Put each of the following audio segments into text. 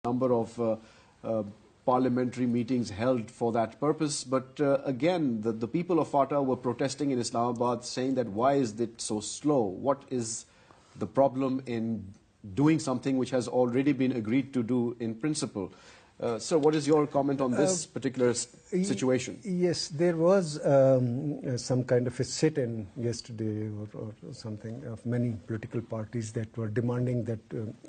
number of parliamentary meetings held for that purpose. But again, the people of Fata were protesting in Islamabad, saying that why is it so slow? What is the problem in doing something which has already been agreed to do in principle? Sir, what is your comment on this particular situation? Yes, there was some kind of a sit-in yesterday or something of many political parties that were demanding that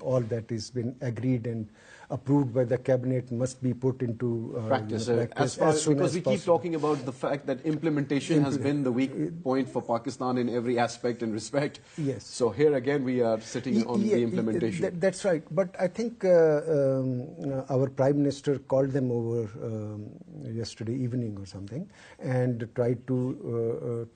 all that has been agreed and approved by the cabinet must be put into practice. practice Because we keep talking about the fact that implementation has been the weak point for Pakistan in every aspect and respect. Yes. So here again we are sitting on the implementation. That's right. But I think our Prime Minister called them over yesterday evening or something and tried to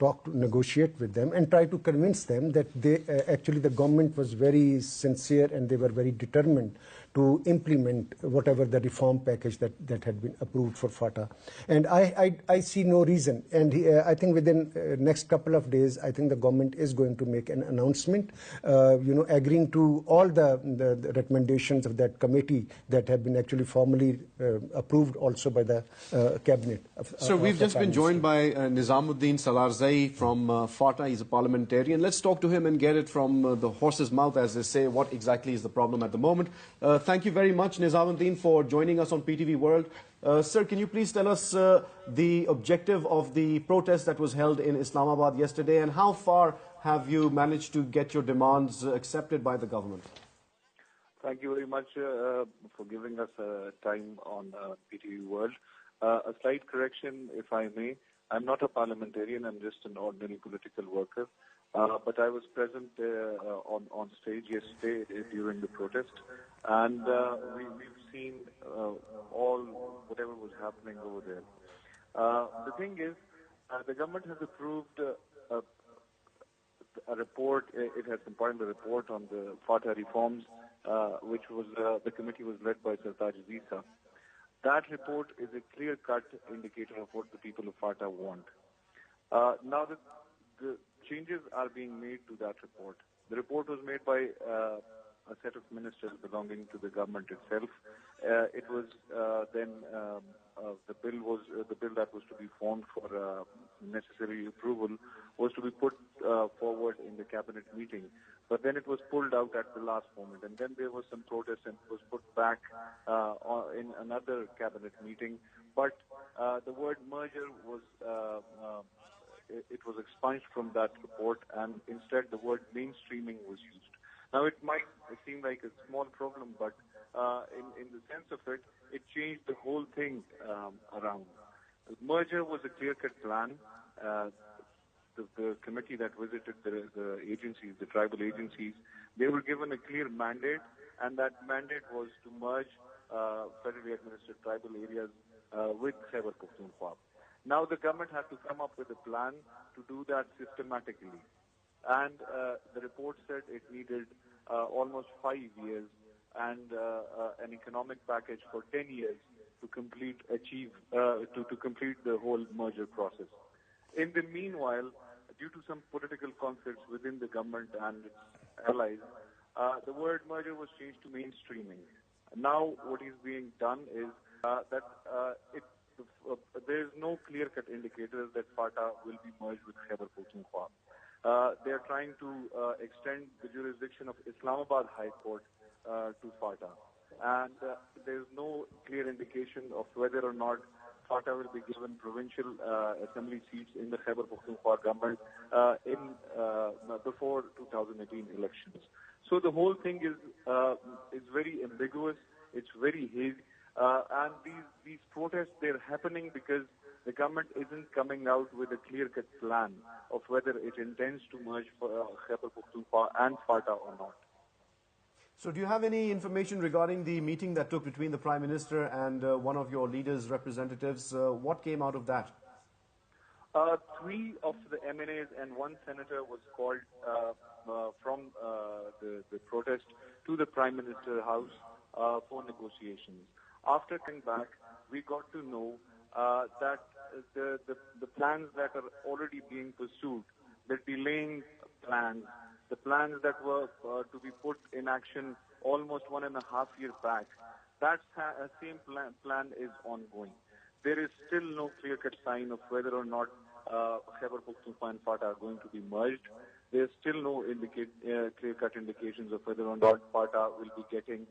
negotiate with them and try to convince them that they actually the government was very sincere and they were very determined to implement whatever the reform package that had been approved for Fata. And I see no reason. And I think within next couple of days, I think the government is going to make an announcement, agreeing to all the recommendations of that committee that have been actually formally approved also by the cabinet. So we've just been joined by Nizamuddin Salarzai from Fata. He's a parliamentarian. Let's talk to him and get it from the horse's mouth, as they say, what exactly is the problem at the moment. Thank you very much, Nizamuddin, for joining us on PTV World. Sir, can you please tell us the objective of the protest that was held in Islamabad yesterday, and how far have you managed to get your demands accepted by the government? Thank you very much for giving us time on PTV World. A slight correction, if I may. I'm not a parliamentarian, I'm just an ordinary political worker. But I was present on stage yesterday during the protest, and we've seen whatever was happening over there. The thing is, the government has approved a report. It has compiled a report on the Fata reforms, which was the committee was led by Sartaj Zisa. That report is a clear-cut indicator of what the people of Fata want. Now the changes are being made to that report. The report was made by a set of ministers belonging to the government itself. It was then the bill that was to be formed for necessary approval was to be put forward in the cabinet meeting. But then it was pulled out at the last moment, and then there was some protest and it was put back in another cabinet meeting. But the word merger was it was expunged from that report, and instead the word mainstreaming was used. Now it might seem like a small problem, but in the sense of it, it changed the whole thing around. The merger was a clear-cut plan. The committee that visited the agencies, the tribal agencies, they were given a clear mandate, and that mandate was to merge federally administered tribal areas with Khyber Pakhtunkhwa. Now the government had to come up with a plan to do that systematically. And the report said it needed almost 5 years and an economic package for 10 years to complete the whole merger process. In the meanwhile, due to some political conflicts within the government and its allies, the word merger was changed to mainstreaming. Now what is being done is that there is no clear-cut indicators that Fata will be merged with Khyber Pakhtunkhwa. They are trying to extend the jurisdiction of Islamabad High Court to Fata. And there is no clear indication of whether or not Fata will be given provincial assembly seats in the Khyber Pakhtunkhwa government before 2018 elections. So the whole thing is very ambiguous. It's very hazy. And these protests, they're happening because the government isn't coming out with a clear-cut plan of whether it intends to merge Khyber Pakhtunkhwa and Fata or not. So do you have any information regarding the meeting that took between the Prime Minister and one of your leaders' representatives? What came out of that? 3 of the MNAs and 1 senator was called from the protest to the Prime Minister's house for negotiations. After coming back, we got to know that the plans that are already being pursued, the delaying plans, the plans that were to be put in action almost 1.5 years back, That same plan is ongoing. There is still no clear-cut sign of whether or not Khyber Pakhtunkhwa and Fata are going to be merged. There's still no clear-cut indications of whether or not Fata will be getting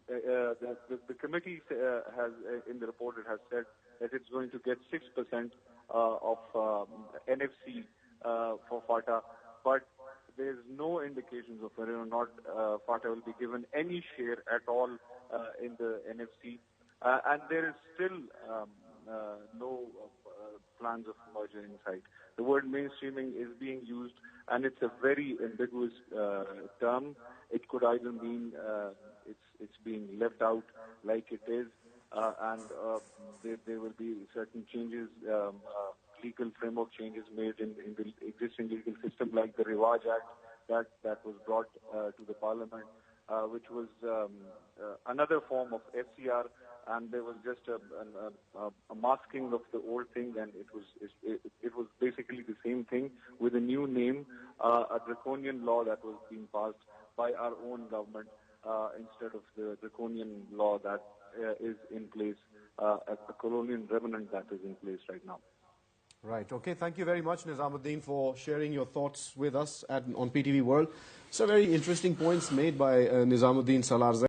the committee has in the report it has said that it's going to get 6% of NFC for Fata, but there's no indications of whether or not Fata will be given any share at all in the NFC, and there is still no plans of merger in sight. The word mainstreaming is being used, and it's a very ambiguous term. It could either mean it's being left out like it is, and there will be certain changes, legal framework changes made in the existing legal system, like the Riwaj Act that was brought to the Parliament, which was another form of FCR, and there was just a masking of the old thing, and it was basically the same thing with a new name, a draconian law that was being passed by our own government instead of the draconian law that is in place, a colonial remnant that is in place right now. Right. Okay. Thank you very much, Nizamuddin, for sharing your thoughts with us on PTV World. So very interesting points made by Nizamuddin Salarzai.